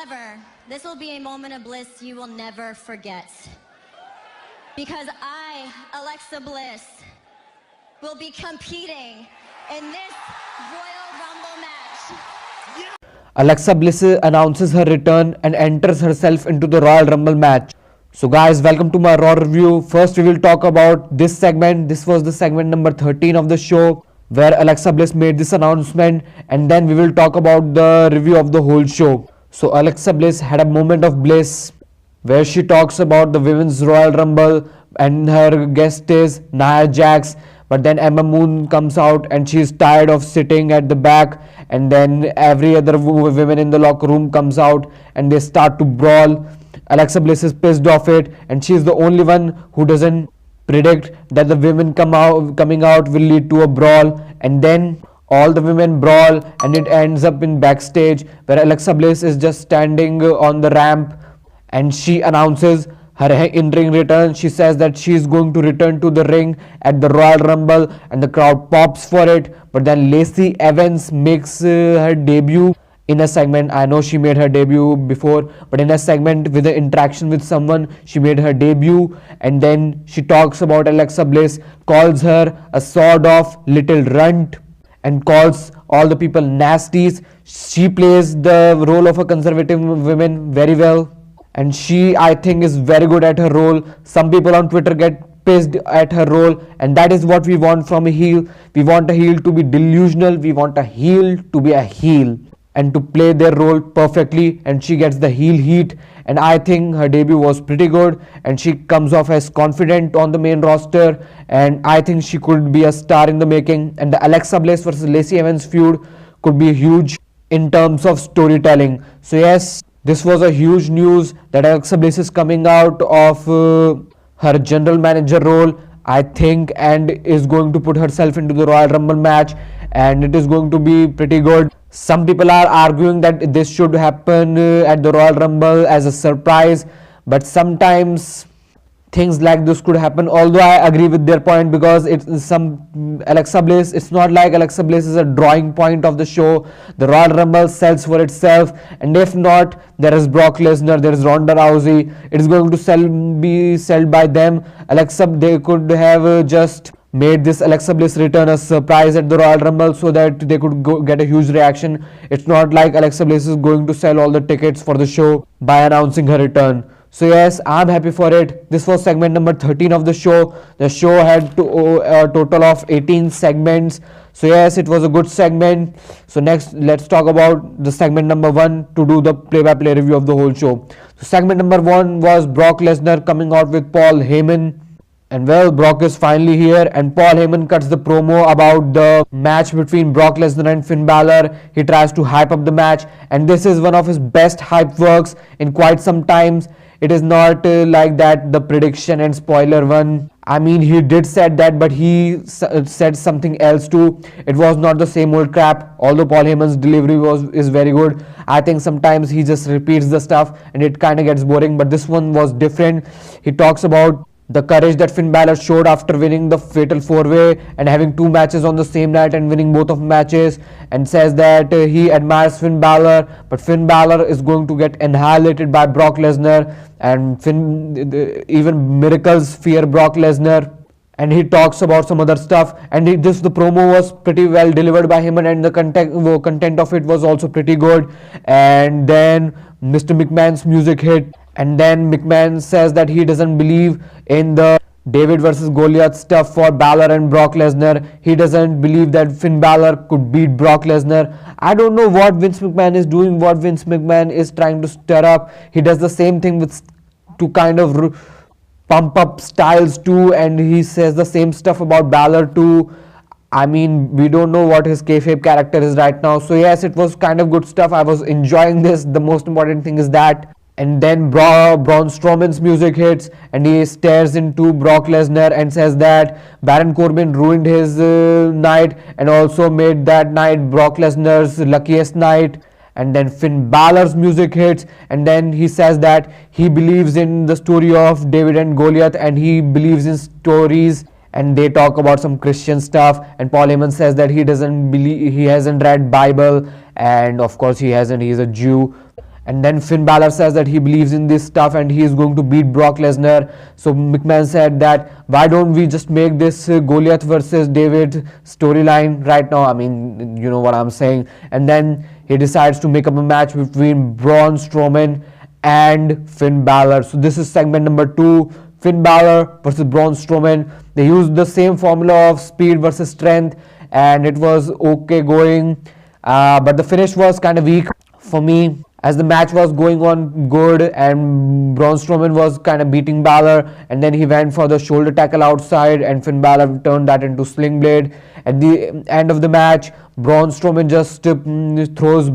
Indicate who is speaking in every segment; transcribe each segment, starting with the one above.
Speaker 1: However, this will be a moment of bliss you will never forget. Because I, Alexa Bliss, will be competing in this Royal Rumble match.
Speaker 2: Alexa Bliss announces her return and enters herself into the Royal Rumble match. So guys, welcome to my Raw review. First we will talk about this segment. This was the segment number 13 of the show, where Alexa Bliss made this announcement, and then we will talk about the review of the whole show. So Alexa Bliss had a moment of bliss where she talks about the Women's Royal Rumble and her guest is Nia Jax. But then Ember Moon comes out and she's tired of sitting at the back, and then every other women in the locker room comes out and they start to brawl. Alexa Bliss is pissed off it, and she's the only one who doesn't predict that the women coming out will lead to a brawl, and then all the women brawl and it ends up in backstage where Alexa Bliss is just standing on the ramp and she announces her in-ring return. She says that she is going to return to the ring at the Royal Rumble, and the crowd pops for it. But then Lacey Evans makes her debut in a segment. I know she made her debut before, but in a segment with an interaction with someone, she made her debut, and then she talks about Alexa Bliss, calls her a sort of little runt, and calls all the people nasties. She plays the role of a conservative woman very well, and she, I think, is very good at her role. Some people on Twitter get pissed at her role, and that is what we want from a heel. We want a heel to be delusional. We want a heel to be a heel and to play their role perfectly, and she gets the heel heat, and I think her debut was pretty good, and she comes off as confident on the main roster, and I think she could be a star in the making. And the Alexa Bliss versus Lacey Evans feud could be huge in terms of storytelling. So yes, this was a huge news that Alexa Bliss is coming out of her general manager role, I think, and is going to put herself into the Royal Rumble match, and it is going to be pretty good. Some people are arguing that this should happen at the Royal Rumble as a surprise, but sometimes things like this could happen, although I agree with their point, because it's some Alexa Bliss, it's not like Alexa Bliss is a drawing point of the show. The Royal Rumble sells for itself, and if not, there is Brock Lesnar, there is Ronda Rousey. It is going to be sold by them. They could have just made this Alexa Bliss return a surprise at the Royal Rumble so that they could get a huge reaction. It's not like Alexa Bliss is going to sell all the tickets for the show by announcing her return. So yes, I'm happy for it. This was segment number 13 of the show. The show had a total of 18 segments. So yes, it was a good segment. So next, let's talk about the segment number 1 to do the play-by-play review of the whole show. So segment number 1 was Brock Lesnar coming out with Paul Heyman. And well, Brock is finally here, and Paul Heyman cuts the promo about the match between Brock Lesnar and Finn Balor. He tries to hype up the match, and this is one of his best hype works in quite some times. It is not like that the prediction and spoiler one. I mean, he did said that, but he said something else too. It was not the same old crap. Although Paul Heyman's delivery is very good, I think sometimes he just repeats the stuff and it kind of gets boring. But this one was different. He talks about the courage that Finn Balor showed after winning the Fatal 4-Way and having 2 matches on the same night and winning both of matches, and says that he admires Finn Balor, but Finn Balor is going to get annihilated by Brock Lesnar, and even miracles fear Brock Lesnar. And he talks about some other stuff, and the promo was pretty well delivered by him, and the content of it was also pretty good. And then Mr. McMahon's music hit, and then McMahon says that he doesn't believe in the David versus Goliath stuff for Balor and Brock Lesnar. He doesn't believe that Finn Balor could beat Brock Lesnar. I don't know what Vince McMahon is doing, what Vince McMahon is trying to stir up. He does the same thing to kind of pump up styles too, and he says the same stuff about Balor too. I mean, we don't know what his kayfabe character is right now. So yes, it was kind of good stuff. I was enjoying this. The most important thing is that. And then Braun Strowman's music hits, and he stares into Brock Lesnar and says that Baron Corbin ruined his night and also made that night Brock Lesnar's luckiest night. And then Finn Balor's music hits, and then he says that he believes in the story of David and Goliath, and he believes in stories, and they talk about some Christian stuff. And Paul Heyman says that he hasn't read Bible, and of course he hasn't, he's a Jew. And then Finn Balor says that he believes in this stuff and he is going to beat Brock Lesnar. So McMahon said that why don't we just make this Goliath versus David storyline right now? I mean, you know what I'm saying. And then he decides to make up a match between Braun Strowman and Finn Balor. So this is segment number 2. Finn Balor versus Braun Strowman. They used the same formula of speed versus strength and it was okay going. But the finish was kind of weak for me, as the match was going on good and Braun Strowman was kind of beating Balor, and then he went for the shoulder tackle outside and Finn Balor turned that into sling blade. At the end of the match, Braun Strowman just throws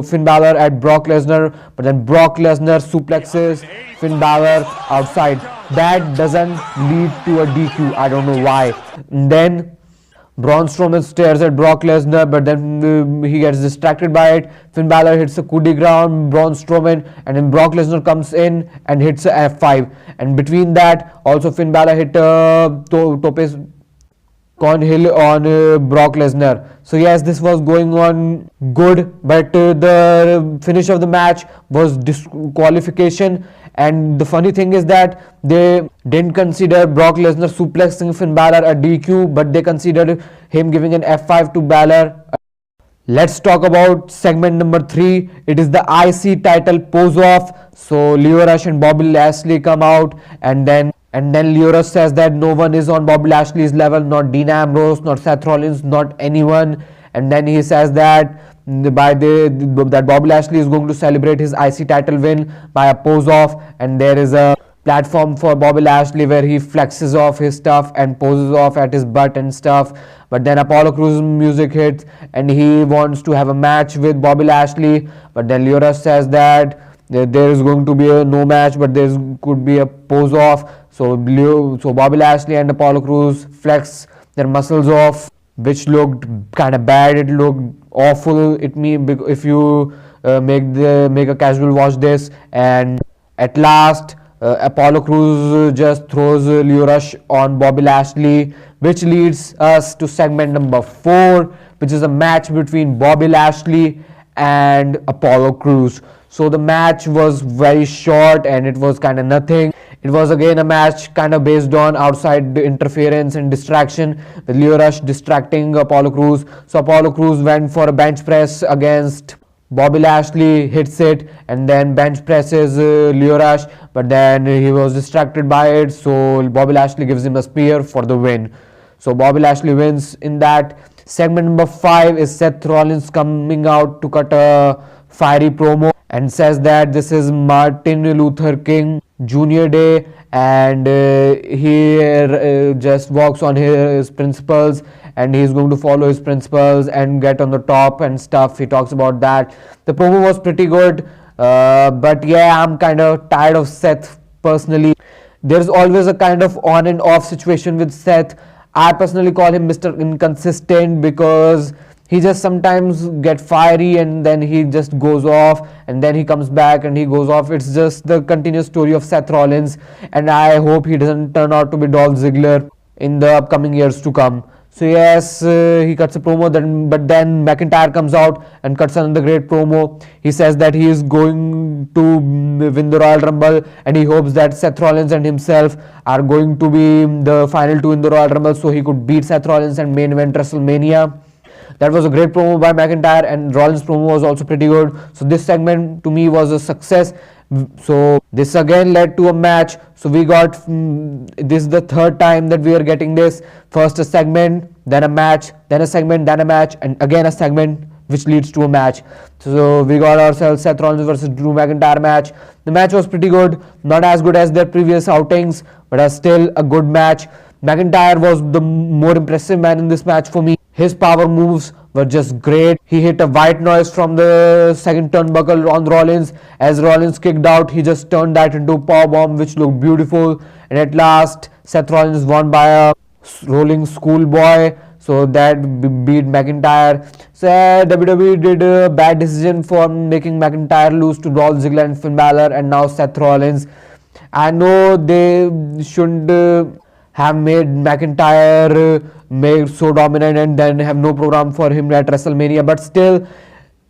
Speaker 2: Finn Balor at Brock Lesnar, but then Brock Lesnar suplexes Finn Balor outside. That doesn't lead to a DQ. I don't know why. And then Braun Strowman stares at Brock Lesnar, but then he gets distracted by it. Finn Balor hits a coup de grace on Braun Strowman, and then Brock Lesnar comes in and hits a F5. And between that, also Finn Balor hit a Tope's Cornhill on Brock Lesnar. So yes, this was going on good, but the finish of the match was disqualification. And the funny thing is that they didn't consider Brock Lesnar suplexing Finn Balor a DQ, but they considered him giving an F5 to Balor. Let's talk about segment number 3. It is the IC title pose off. So Lio Rush and Bobby Lashley come out, and then Lio Rush says that no one is on Bobby Lashley's level, not Dean Ambrose, not Seth Rollins, not anyone. And then he says that that Bobby Lashley is going to celebrate his IC title win by a pose off, and there is a platform for Bobby Lashley where he flexes off his stuff and poses off at his butt and stuff. But then Apollo Crews music hits and he wants to have a match with Bobby Lashley, but then Lio Rush says that there is going to be a no match, but there could be a pose off. So Bobby Lashley and Apollo Crews flex their muscles off, which looked kind of bad. It looked awful. If you make a casual watch this, and at last Apollo Crews just throws Lio Rush on Bobby Lashley, which leads us to segment number 4, which is a match between Bobby Lashley and Apollo Crews. So the match was very short and it was kind of nothing. It was again a match kind of based on outside interference and distraction, with Lio Rush distracting Apollo Crews. So Apollo Crews went for a bench press against Bobby Lashley, hits it and then bench presses Lio Rush, but then he was distracted by it, so Bobby Lashley gives him a spear for the win. So Bobby Lashley wins in that. Segment number 5 is Seth Rollins coming out to cut a fiery promo and says that this is Martin Luther King Jr. Day, and he just walks on his principles and he's going to follow his principles and get on the top and stuff. He talks about that. The promo was pretty good, but yeah, I'm kind of tired of Seth personally. There's always a kind of on and off situation with Seth. I personally call him Mr. Inconsistent because he just sometimes get fiery and then he just goes off and then he comes back and he goes off. It's just the continuous story of Seth Rollins, and I hope he doesn't turn out to be Dolph Ziggler in the upcoming years to come. So yes, he cuts a promo, but then McIntyre comes out and cuts another great promo. He says that he is going to win the Royal Rumble and he hopes that Seth Rollins and himself are going to be the final 2 in the Royal Rumble, so he could beat Seth Rollins and main event WrestleMania. That was a great promo by McIntyre, and Rollins' promo was also pretty good. So this segment to me was a success. So this again led to a match. So we got this is the 3rd time that we are getting this. First a segment, then a match, then a segment, then a match, and again a segment, which leads to a match. So we got ourselves Seth Rollins versus Drew McIntyre match. The match was pretty good, not as good as their previous outings, but still a good match. McIntyre was the more impressive man in this match for me. His power moves were just great. He hit a white noise from the second turnbuckle on Rollins. As Rollins kicked out, he just turned that into a powerbomb, which looked beautiful. And at last, Seth Rollins won by a rolling schoolboy. So that beat McIntyre. So WWE did a bad decision for making McIntyre lose to Dolph Ziggler and Finn Balor, and now Seth Rollins. I know they shouldn't have made McIntyre made so dominant and then have no program for him at WrestleMania, but still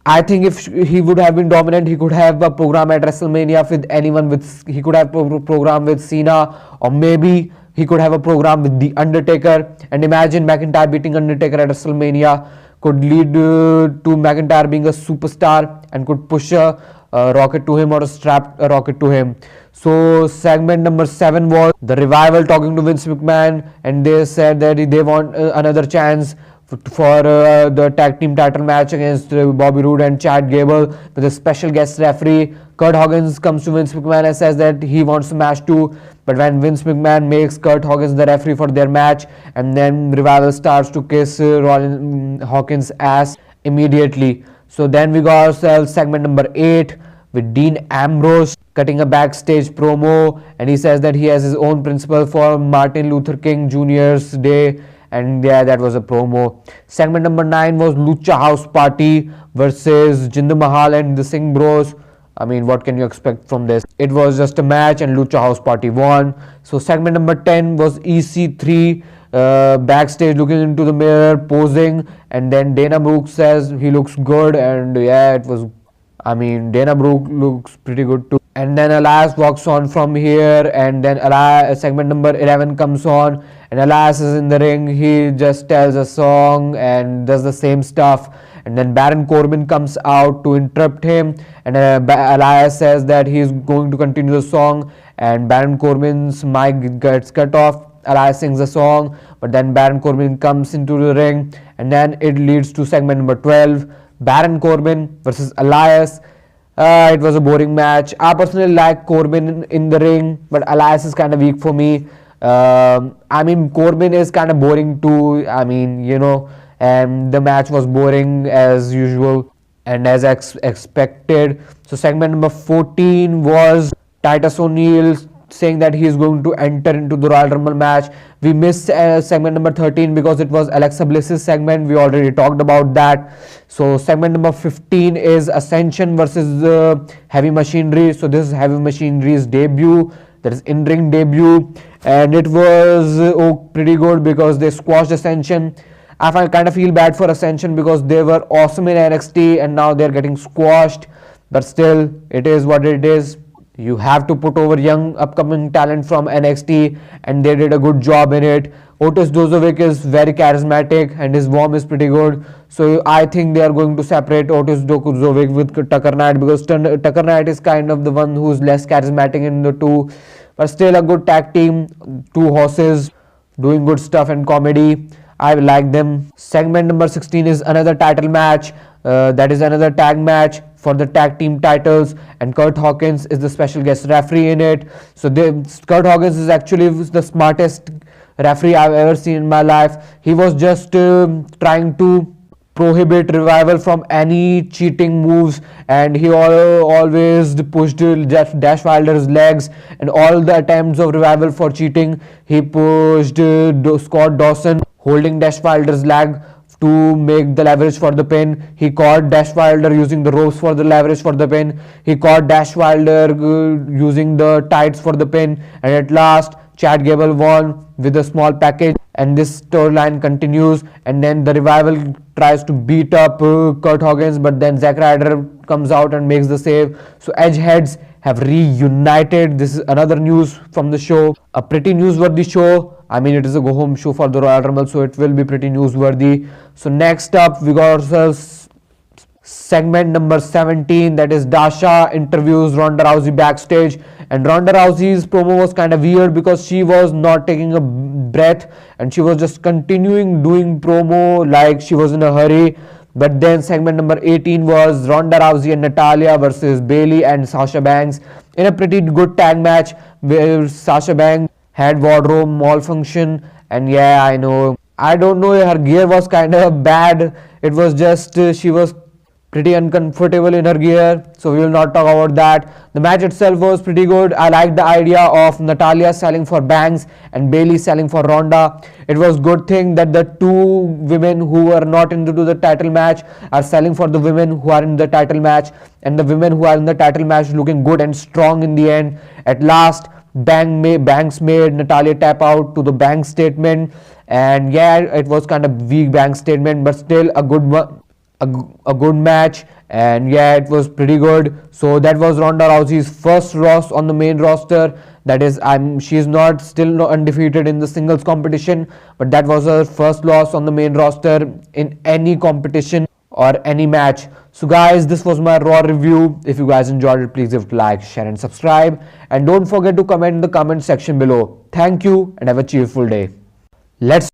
Speaker 2: I think if he would have been dominant, he could have a program at WrestleMania with anyone. He could have program with Cena, or maybe he could have a program with The Undertaker. And imagine McIntyre beating Undertaker at WrestleMania could lead to McIntyre being a superstar and could push a rocket to him or strap a rocket to him. So segment number 7 was the Revival talking to Vince McMahon, and they said that they want another chance for the tag team title match against Bobby Roode and Chad Gable with a special guest referee. Kurt Hawkins comes to Vince McMahon and says that he wants to match too, but when Vince McMahon makes Kurt Hawkins the referee for their match, and then Revival starts to kiss Hawkins' ass immediately. So then we got ourselves segment number 8 with Dean Ambrose cutting a backstage promo, and he says that he has his own principle for Martin Luther King Jr.'s Day. And yeah, that was a promo. Segment number 9 was Lucha House Party versus Jinder Mahal and the Singh Bros. I mean, what can you expect from this? It was just a match and Lucha House Party won. So segment number 10 was EC3 backstage looking into the mirror, posing, and then Dana Brooke says he looks good, and yeah, it was, I mean, Dana Brooke looks pretty good too. And then Elias walks on from here, and then segment number 11 comes on, and Elias is in the ring. He just tells a song and does the same stuff, and then Baron Corbin comes out to interrupt him, and Elias says that he's going to continue the song, and Baron Corbin's mic gets cut off. Elias sings a song, but then Baron Corbin comes into the ring, and then it leads to segment number 12, Baron Corbin versus Elias. It was a boring match. I personally like Corbin in the ring, but Elias is kind of weak for me. I mean, Corbin is kind of boring too. I mean, you know, and the match was boring as usual and as expected. So segment number 14 was Titus O'Neil saying that he is going to enter into the Royal Rumble match. We missed segment number 13 because it was Alexa Bliss's segment. We already talked about that. So segment number 15 is Ascension versus Heavy Machinery. So this is Heavy Machinery's debut. That is in-ring debut, and it was pretty good because they squashed Ascension. I kind of feel bad for Ascension because they were awesome in NXT and now they're getting squashed. But still, it is what it is. You have to put over young upcoming talent from NXT, and they did a good job in it. Otis Dozovic is very charismatic and his warm is pretty good. So I think they are going to separate Otis Dozovic with Tucker Knight, because Tucker Knight is kind of the one who's less charismatic in the two. But still a good tag team, two horses doing good stuff and comedy. I like them. Segment number 16 is another title match. That is another tag match for the tag team titles, and Kurt Hawkins is the special guest referee in it. So Kurt Hawkins is actually the smartest referee I've ever seen in my life. He was just trying to prohibit Revival from any cheating moves, and he always pushed Dash Wilder's legs, and all the attempts of Revival for cheating, he pushed Scott Dawson holding Dash Wilder's leg to make the leverage for the pin. He caught Dash Wilder using the ropes for the leverage for the pin. He caught Dash Wilder using the tights for the pin, and at last Chad Gable won with a small package, and this storyline continues. And then the Revival tries to beat up Kurt Hawkins, but then Zack Ryder comes out and makes the save. So Edge heads have reunited. This is another news from the show, a pretty newsworthy show. I mean, it is a go-home show for the Royal Rumble, so it will be pretty newsworthy. So next up, we got ourselves segment number 17, that is Dasha interviews Ronda Rousey backstage. And Ronda Rousey's promo was kind of weird because she was not taking a breath and she was just continuing doing promo like she was in a hurry. But then segment number 18 was Ronda Rousey and Natalya versus Bayley and Sasha Banks in a pretty good tag match where Sasha Banks had wardrobe malfunction, and yeah, I don't know, her gear was kind of bad. It was just she was pretty uncomfortable in her gear, so we will not talk about that. The match itself was pretty good. I liked the idea of Natalya selling for Banks and Bayley selling for Ronda. It was good thing that the two women who are not into the title match are selling for the women who are in the title match, and the women who are in the title match looking good and strong in the end. At last, Banks made Natalya tap out to the Banks statement, and yeah, it was kind of weak Banks statement, but still a good one. a good match, and yeah, it was pretty good. So that was Ronda Rousey's first loss on the main roster. That is, she's not still not undefeated in the singles competition, but that was her first loss on the main roster in any competition or any match. So guys, this was my Raw review. If you guys enjoyed it, please give it a like, share and subscribe, and don't forget to comment in the comment section below. Thank you and have a cheerful day. Let's